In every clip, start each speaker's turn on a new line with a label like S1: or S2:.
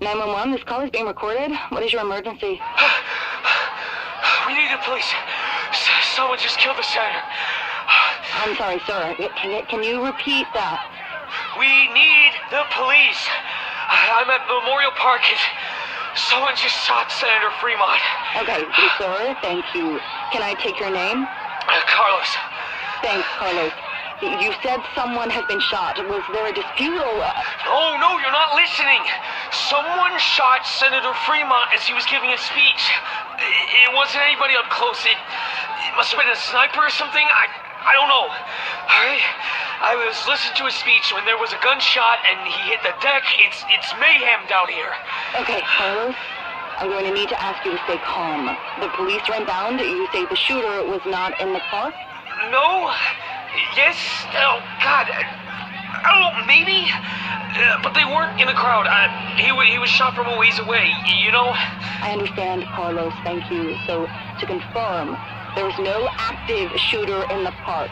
S1: 911, this call is being recorded. What is your emergency?
S2: We need the police. Someone just killed the senator.
S1: I'm sorry, sir. Can you repeat that?
S2: We need the police. I'm at Memorial Park and someone just shot Senator Fremont.
S1: Okay, sir, thank you. Can I take your name?
S2: Carlos.
S1: Thanks, Carlos. You said someone has been shot. Was there a dispute or...
S2: Oh, no, you're not listening. Someone shot Senator Fremont as he was giving a speech. It wasn't anybody up close. It must have been a sniper or something. I don't know. Alright? I was listening to his speech when there was a gunshot and he hit the deck. It's mayhem down here.
S1: Okay, Carlos. I'm going to need to ask you to stay calm. The police are inbound. You say the shooter was not in the park?
S2: No. Yes. Oh, God. I don't know, maybe? But they weren't in the crowd. He was shot from a ways away, you know?
S1: I understand, Carlos. Thank you. So, to confirm, there was no active shooter in the park?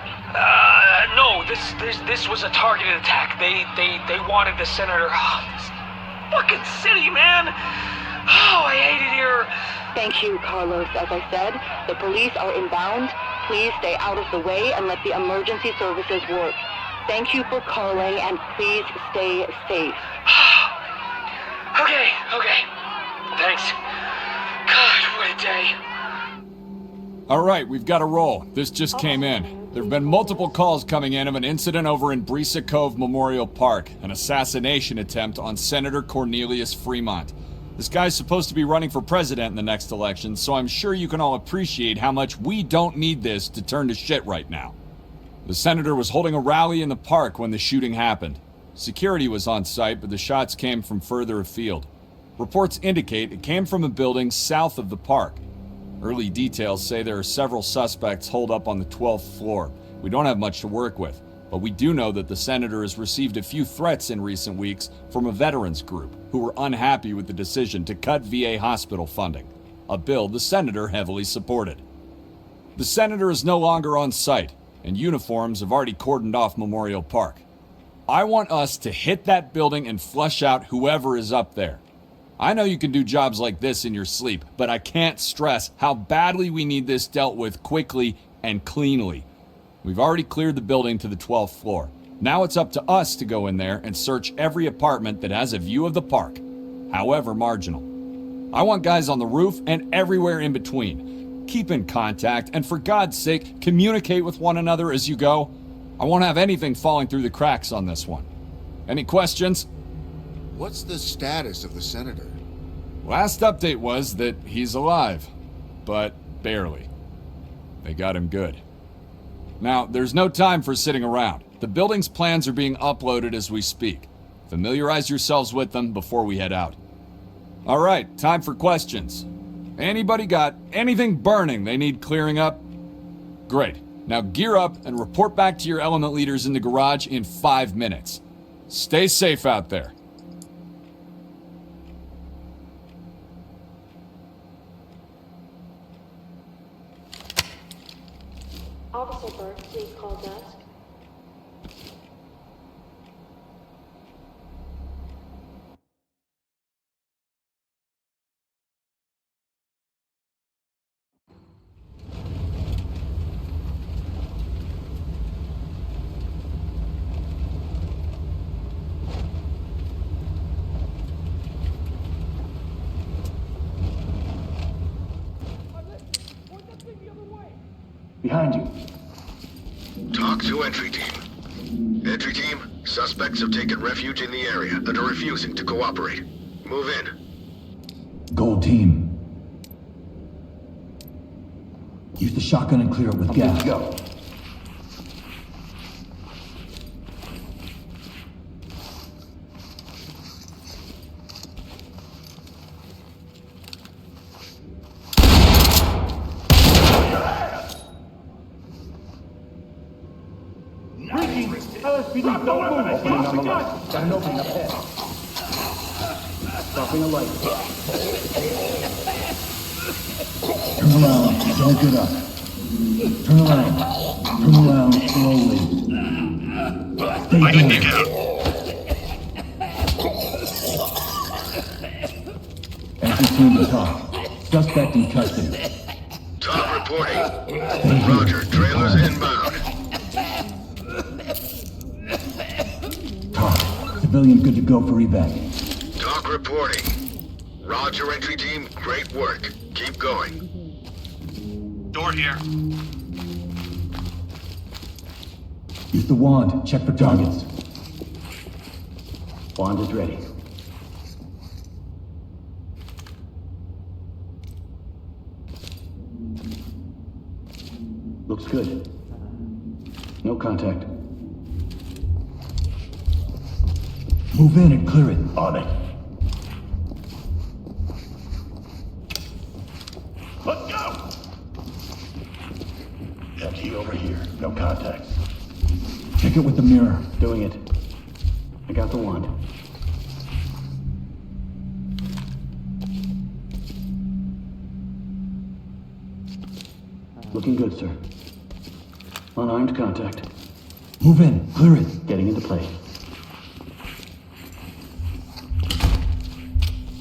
S2: No. This was a targeted attack. They wanted the senator. Oh, this fucking city, man. Oh, I hate it here.
S1: Thank you, Carlos. As I said, the police are inbound. Please stay out of the way and let the emergency services work. Thank you for calling, and please stay safe.
S2: Okay. Thanks. God, what a day.
S3: All right, we've got a roll. This just came in. There have been multiple calls coming in of an incident over in Brisa Cove Memorial Park, an assassination attempt on Senator Cornelius Fremont. This guy's supposed to be running for president in the next election, so I'm sure you can all appreciate how much we don't need this to turn to shit right now. The senator was holding a rally in the park when the shooting happened. Security was on site, but the shots came from further afield. Reports indicate it came from a building south of the park. Early details say there are several suspects holed up on the 12th floor. We don't have much to work with, but we do know that the senator has received a few threats in recent weeks from a veterans group who were unhappy with the decision to cut VA hospital funding, a bill the senator heavily supported. The senator is no longer on site, and uniforms have already cordoned off Memorial Park. I want us to hit that building and flush out whoever is up there. I know you can do jobs like this in your sleep, but I can't stress how badly we need this dealt with quickly and cleanly. We've already cleared the building to the 12th floor. Now it's up to us to go in there and search every apartment that has a view of the park, however marginal. I want guys on the roof and everywhere in between. Keep in contact, and for God's sake, communicate with one another as you go. I won't have anything falling through the cracks on this one. Any questions?
S4: What's the status of the senator?
S3: Last update was that he's alive, but barely. They got him good. Now, there's no time for sitting around. The building's plans are being uploaded as we speak. Familiarize yourselves with them before we head out. All right, time for questions. Anybody got anything burning they need clearing up? Great. Now gear up and report back to your element leaders in the garage in 5 minutes. Stay safe out there.
S5: Officer Burke, please call desk.
S6: Behind you.
S7: Talk to entry team. Entry team, suspects have taken refuge in the area and are refusing to cooperate. Move in.
S6: Gold team. Use the shotgun and clear it with gas. Go.
S8: LSPD, don't move! Opening on the left. Got an opening up ahead. Dropping a light.
S6: Turn around. Don't get up. Turn around. Turn around slowly. Stay
S7: Lighting
S6: there.
S7: me down.
S6: Suspect in custody.
S7: Talk reporting. Roger, trailers inbound.
S6: Talk. Civilian good to go for evac.
S7: Talk reporting. Roger, entry team, great work. Keep going.
S2: Door here.
S6: Use the wand. Check for targets. Wand is ready. Looks good. No contact. Move in and clear it. On it.
S8: Let's go! Empty over here. No contacts.
S6: Check it with the mirror.
S9: Doing it. I got the wand. Looking good, sir. Unarmed contact.
S6: Move in. Clear it.
S9: Getting into place.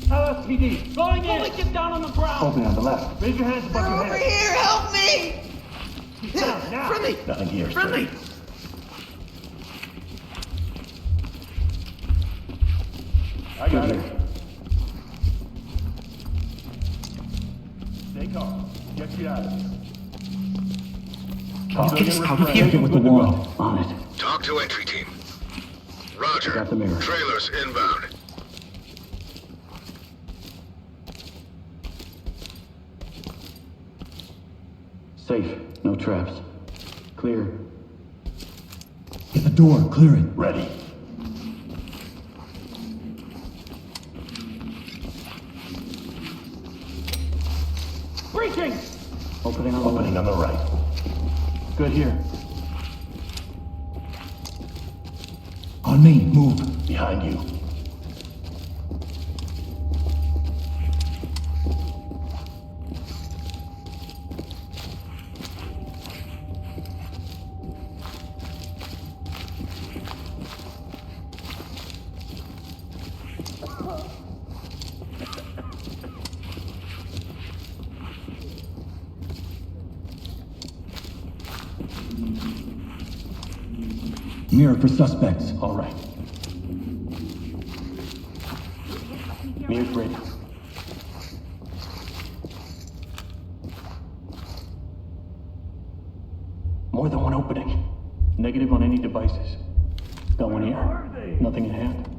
S8: LSPD, going in! Get down on the ground!
S9: Open on the left.
S8: Raise your hands above your
S10: Over
S8: head.
S10: here, help me!
S8: Get down, now!
S10: Friendly!
S9: Nothing here, sir.
S10: Friendly!
S8: I got
S9: Good
S8: it.
S9: here.
S8: Stay calm. Get you out of here.
S9: Talk.
S8: Civilian
S6: Check
S8: restraint.
S6: it with the wand.
S9: On it.
S7: Talk to entry team. Roger.
S9: Got the mirror.
S7: Trailers inbound.
S9: Safe. No traps. Clear.
S6: Get the door. Clear it.
S8: Ready. Breaching!
S9: Opening on the
S8: Opening on the right.
S9: left. Good here.
S6: On me. Move.
S8: Behind you.
S6: Mirror for suspects.
S9: All right. Mirror's ready. More than one opening. Negative on any devices. Got one here. Nothing in hand.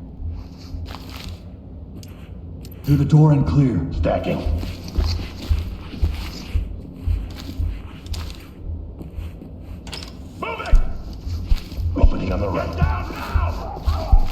S6: Through the door and clear.
S8: Stacking. Moving! Opening on the right. Down now!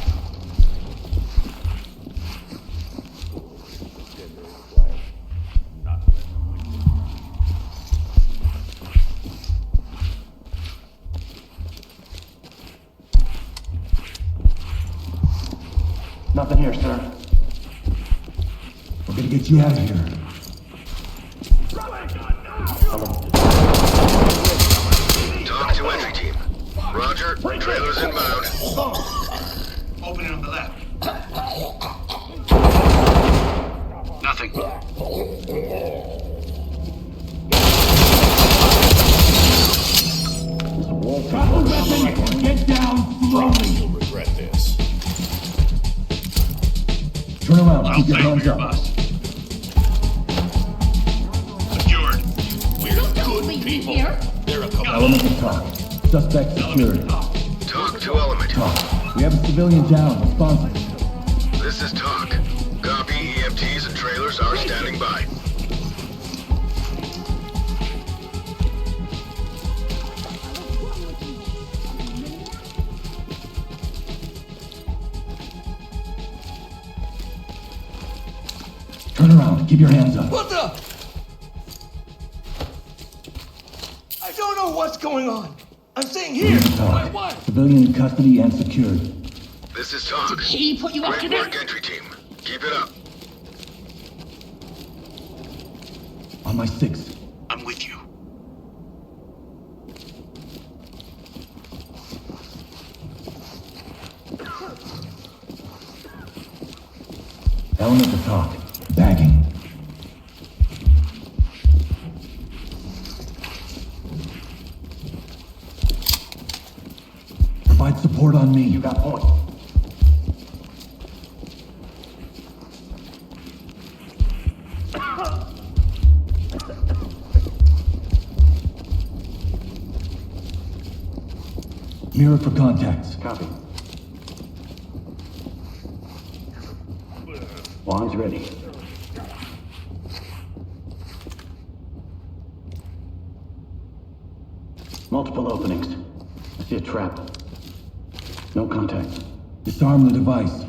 S9: Nothing here, sir.
S6: We're gonna get you out of here.
S7: Talk to entry team. Roger. Trailers inbound.
S2: Opening on the left. Nothing.
S6: Drop the weapon. Get down slowly.
S8: You'll regret this.
S6: Turn around.
S2: I'll
S6: Keep your
S2: pay for
S6: hands
S2: your
S6: up.
S2: bus. Secured.
S10: We're good people. Here.
S8: There are a couple.
S6: Element of talk. Suspect secured.
S7: Talk to element.
S6: Talk. We have a civilian down. Responsive.
S7: This is Talk. Copy. EMTs and trailers are standing by.
S6: Turn around. Keep your hands up.
S10: What the? I don't know what's going on. I'm staying here. My
S6: Talk.
S10: wife.
S6: Civilian in custody and secured.
S7: This is Talk.
S10: He put you up to
S7: Great
S10: this?
S7: work, entry team. Keep it up.
S6: On my six.
S2: I'm with you.
S6: Element of talk. Bagging. Support on me.
S9: You got point.
S6: Mirror for contacts.
S9: Copy. Wands ready. Multiple openings. I see a trap. No contact.
S6: Disarm the device.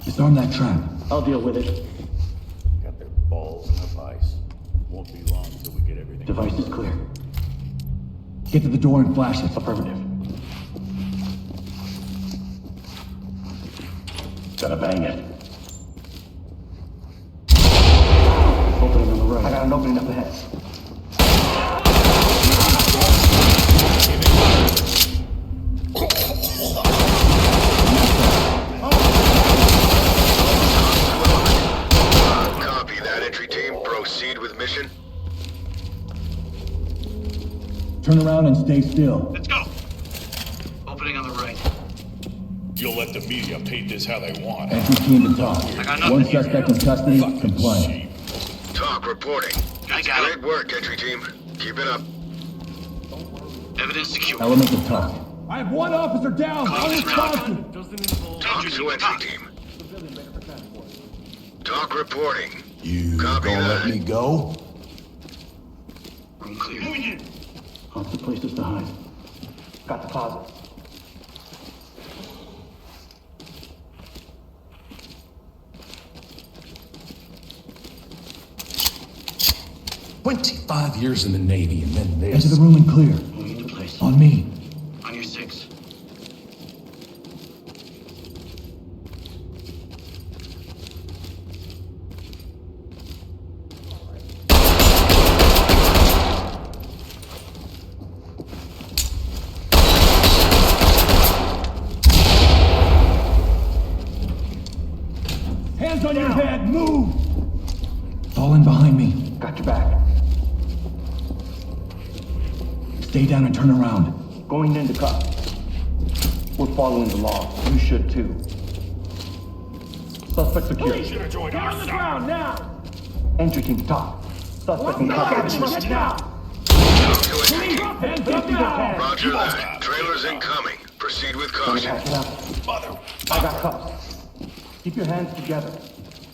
S6: Disarm that trap.
S9: I'll deal with it.
S8: Got their balls in a vice. Won't be long till we get everything.
S9: Device is clear.
S6: Get to the door and flash it.
S9: Affirmative. Gotta bang it. Opening on the right. I got an opening up ahead.
S7: Copy that, entry team. Proceed with mission.
S6: Turn around and stay still.
S2: Let's go. Opening on the right.
S8: You'll let the media paint this how they want.
S6: Entry team to talk.
S2: I got nothing
S6: One
S2: here.
S6: suspect in custody, compliant.
S7: Talk reporting.
S2: I got
S7: Great work, entry team. Keep it up.
S2: Evidence secure.
S6: Element of talk.
S10: I have one officer down. Unresponsive.
S7: Talk to entry team. Talk reporting.
S4: You
S7: Copy
S4: gonna
S7: that.
S4: let me go?
S2: Room clear.
S9: Lots of places to hide. Got the closet.
S10: "25 years in the Navy and then
S6: Enter
S10: this."
S6: the room and clear.
S9: Moving into place.
S6: On me.
S2: On your 6.
S10: Hands on your head, move!
S6: Fall in behind me.
S9: Got your back.
S6: Stay down and turn around.
S9: Going into cuff. We're following the law. You should too. Suspect secure.
S8: Should have joined
S10: Get
S8: our
S10: on the
S8: side.
S10: ground now!
S9: Entry team to talk. Suspect in custody.
S10: Get down!
S7: Talk to entry team.
S10: Hands up now!
S7: Roger that. Trailers incoming. Proceed with
S9: Gonna
S7: caution.
S9: catch it up.
S8: Mother.
S9: I got cuffs. Keep your hands together.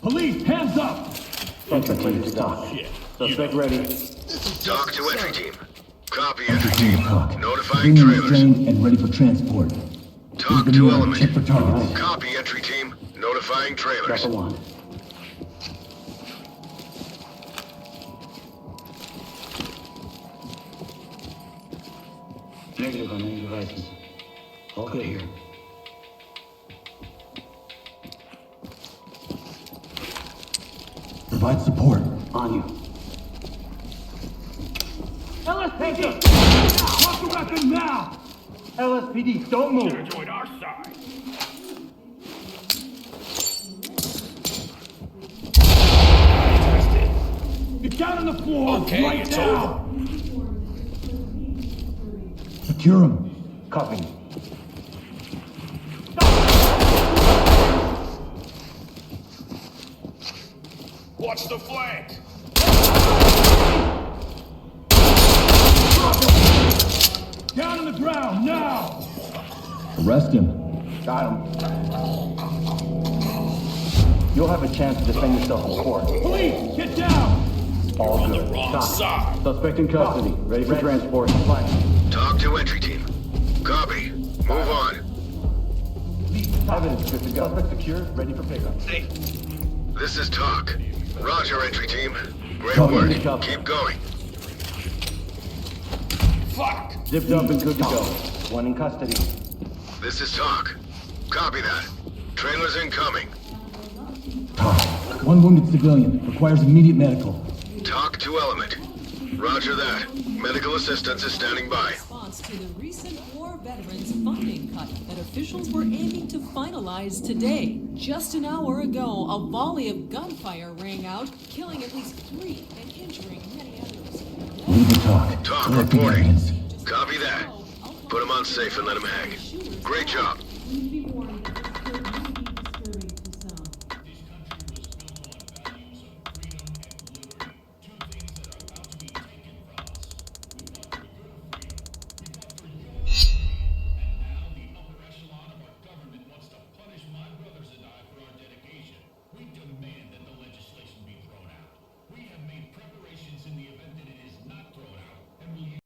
S10: Police, hands up!
S9: Entry team to talk. Suspect ready.
S7: Talk to entry team. Copy entry
S6: Entry team
S7: team.
S6: to talk.
S7: Notifying
S6: Being
S7: trailers.
S6: restrained and ready for transport.
S7: Talk
S6: Use the
S7: to
S6: mirror.
S7: element.
S6: Check for targets.
S7: Copy entry team. Notifying trailers.
S9: Got the one. Negative on any devices. All good here.
S6: Provide support.
S9: On you.
S10: LSPD! Drop the weapon now!
S9: LSPD, don't move.
S8: Joined our side.
S10: Get down on the floor
S8: Okay,
S10: right
S8: it's
S10: now!
S6: Secure him.
S9: Cuffing.
S8: Watch the flank.
S10: Down on the ground now!
S6: Arrest him.
S9: Got him. You'll have a chance to defend yourself in court.
S10: Police, get down!
S9: All
S8: On the
S9: good.
S8: wrong
S9: Copy.
S8: side.
S9: Suspect in custody. Ready for transport.
S7: Talk to entry team. Copy. Move on.
S9: Evidence good to go. Suspect secure. Ready for pickup.
S7: This is talk. Roger, entry team. Great
S6: Copy.
S7: work. Keep going.
S8: Fuck.
S9: Zipped up and good to go. One in custody.
S7: This is talk. Copy that. Trailers incoming.
S6: Talk. One wounded civilian. Requires immediate medical.
S7: Talk to element. Roger that. Medical assistance is standing by.
S11: response to the recent war veterans funding cut that officials were aiming to finalize today. Just an hour ago, a volley of gunfire rang out, killing at least 3 and injuring many others.
S6: Lead the talk.
S7: Talk
S6: Collect the
S7: reporting.
S6: evidence.
S7: Copy that. Put him on safe and let him hang. Great job.